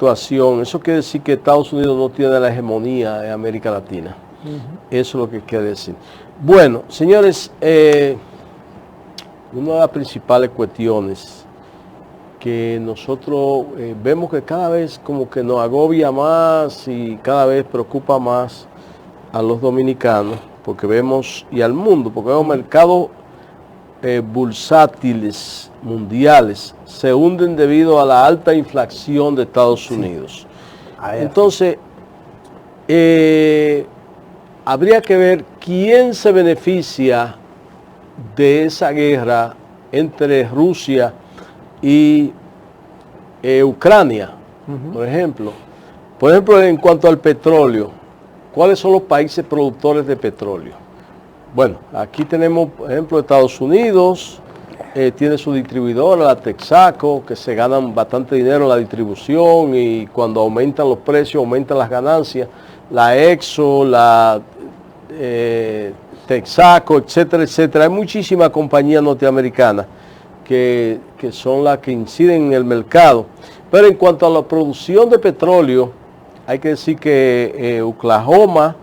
situación, eso quiere decir que Estados Unidos no tiene la hegemonía en América Latina. Eso es lo que quiere decir. Bueno, señores, una de las principales cuestiones que nosotros vemos que cada vez como que nos agobia más y cada vez preocupa más a los dominicanos, porque vemos, y al mundo, porque vemos mercados bursátiles mundiales se hunden debido a la alta inflación de Estados Unidos. Entonces, habría que ver quién se beneficia de esa guerra entre Rusia y Ucrania, por ejemplo. Por ejemplo, en cuanto al petróleo, ¿cuáles son los países productores de petróleo? Bueno, aquí tenemos, por ejemplo, Estados Unidos, tiene su distribuidora, la Texaco, que se ganan bastante dinero en la distribución y cuando aumentan los precios, aumentan las ganancias. La Exxon, la Texaco, etcétera, etcétera. Hay muchísimas compañías norteamericanas que son las que inciden en el mercado. Pero en cuanto a la producción de petróleo, hay que decir que Oklahoma,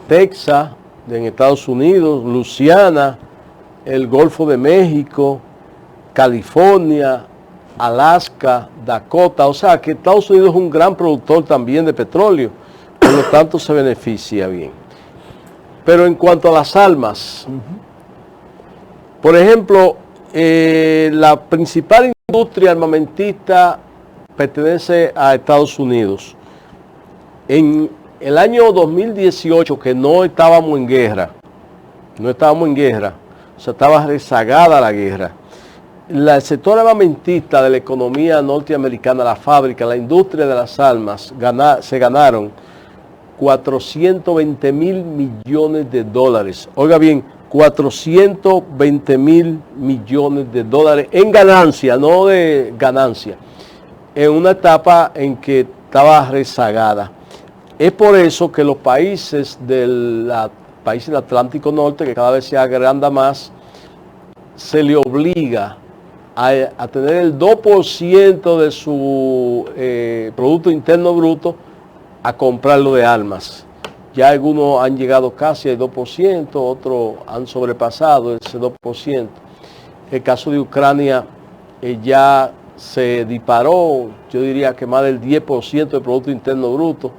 Texas, en Estados Unidos, Luisiana, el Golfo de México, California, Alaska, Dakota, o sea que Estados Unidos es un gran productor también de petróleo, por lo tanto se beneficia bien. Pero en cuanto a las armas, por ejemplo, la principal industria armamentista pertenece a Estados Unidos. En el año 2018, que no estábamos en guerra, o sea, estaba rezagada la guerra, el sector armamentista de la economía norteamericana, la fábrica, la industria de las armas, se ganaron 420 mil millones de dólares. Oiga bien, 420 mil millones de dólares en ganancia, no de ganancia, en una etapa en que estaba rezagada. Es por eso que los países del Atlántico Norte, que cada vez se agranda más, se le obliga a tener el 2% de su Producto Interno Bruto a comprarlo de armas. Ya algunos han llegado casi al 2%, otros han sobrepasado ese 2%. El caso de Ucrania ya se disparó, yo diría que más del 10% del Producto Interno Bruto,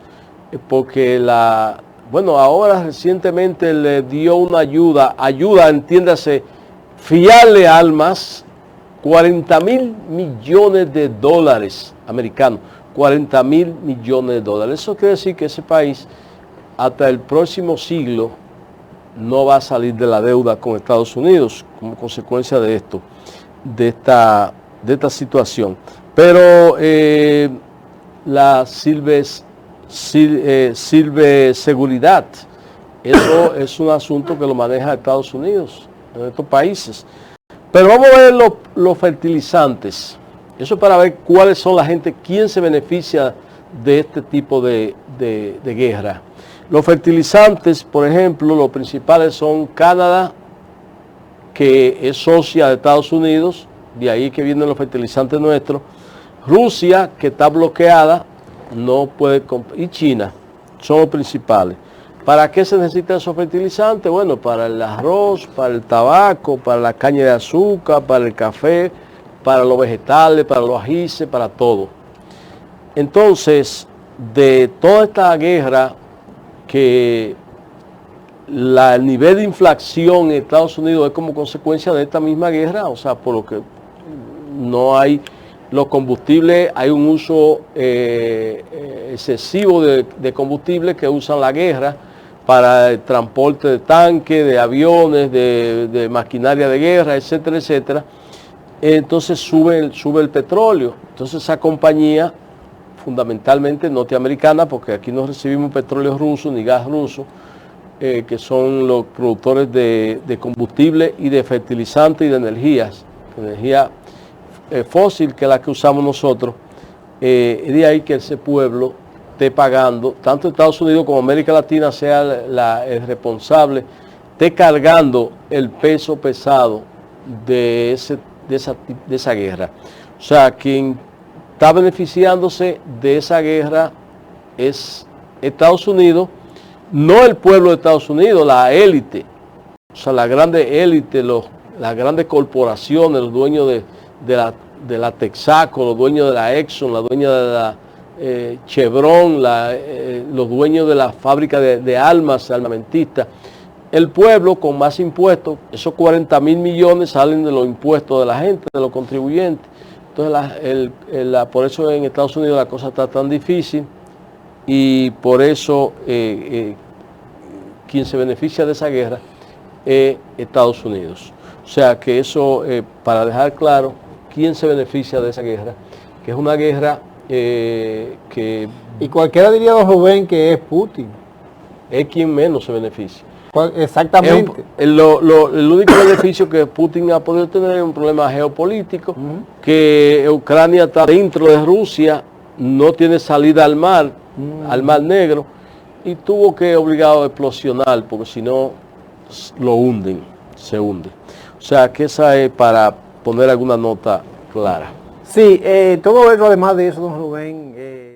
porque ahora recientemente le dio una ayuda, entiéndase, fiarle armas, 40 mil millones de dólares americanos, 40 mil millones de dólares. Eso quiere decir que ese país hasta el próximo siglo no va a salir de la deuda con Estados Unidos como consecuencia de esto, de esta situación. Pero la ciberseguridad, eso es un asunto que lo maneja Estados Unidos en estos países. Pero vamos a ver los fertilizantes. Eso para ver cuáles son la gente, quién se beneficia de este tipo de guerra. Los fertilizantes, por ejemplo, los principales son Canadá, que es socia de Estados Unidos, de ahí que vienen los fertilizantes nuestros. Rusia, que está bloqueada, no puede comprar, y China, son los principales. ¿Para qué se necesitan esos fertilizantes? Bueno, para el arroz, para el tabaco, para la caña de azúcar, para el café, para los vegetales, para los ajíes, para todo. Entonces, de toda esta guerra, que el nivel de inflación en Estados Unidos es como consecuencia de esta misma guerra, o sea, por lo que no hay los combustibles, hay un uso excesivo de combustible que usan la guerra para el transporte de tanques, de aviones, de maquinaria de guerra, etcétera, etcétera. Entonces sube el petróleo. Entonces esa compañía, fundamentalmente norteamericana, porque aquí no recibimos petróleo ruso ni gas ruso, que son los productores de combustible y de fertilizantes y de energía fósil, que es la que usamos nosotros. De ahí que ese pueblo esté pagando, tanto Estados Unidos como América Latina sea el responsable, esté cargando el peso pesado de esa guerra. O sea, quien está beneficiándose de esa guerra es Estados Unidos, no el pueblo de Estados Unidos, la élite, o sea, la grande élite, las grandes corporaciones, los dueños de la Texaco, los dueños de la Exxon, los dueños de la Chevron, los dueños de la fábrica de armas armamentistas. El pueblo con más impuestos, esos 40.000 millones salen de los impuestos de la gente, de los contribuyentes. Entonces, por eso en Estados Unidos la cosa está tan difícil y por eso quien se beneficia de esa guerra es Estados Unidos. O sea que eso, para dejar claro quién se beneficia de esa guerra, que es una guerra que... Y cualquiera diría, don Rubén, que es Putin. Es quien menos se beneficia. Exactamente. El único beneficio que Putin ha podido tener es un problema geopolítico, que Ucrania está dentro de Rusia, no tiene salida al mar Negro, y tuvo que obligado a explosionar, porque si no lo hunden, se hunde. O sea que esa es para poner alguna nota clara. Sí, todo eso, además de eso, don Rubén,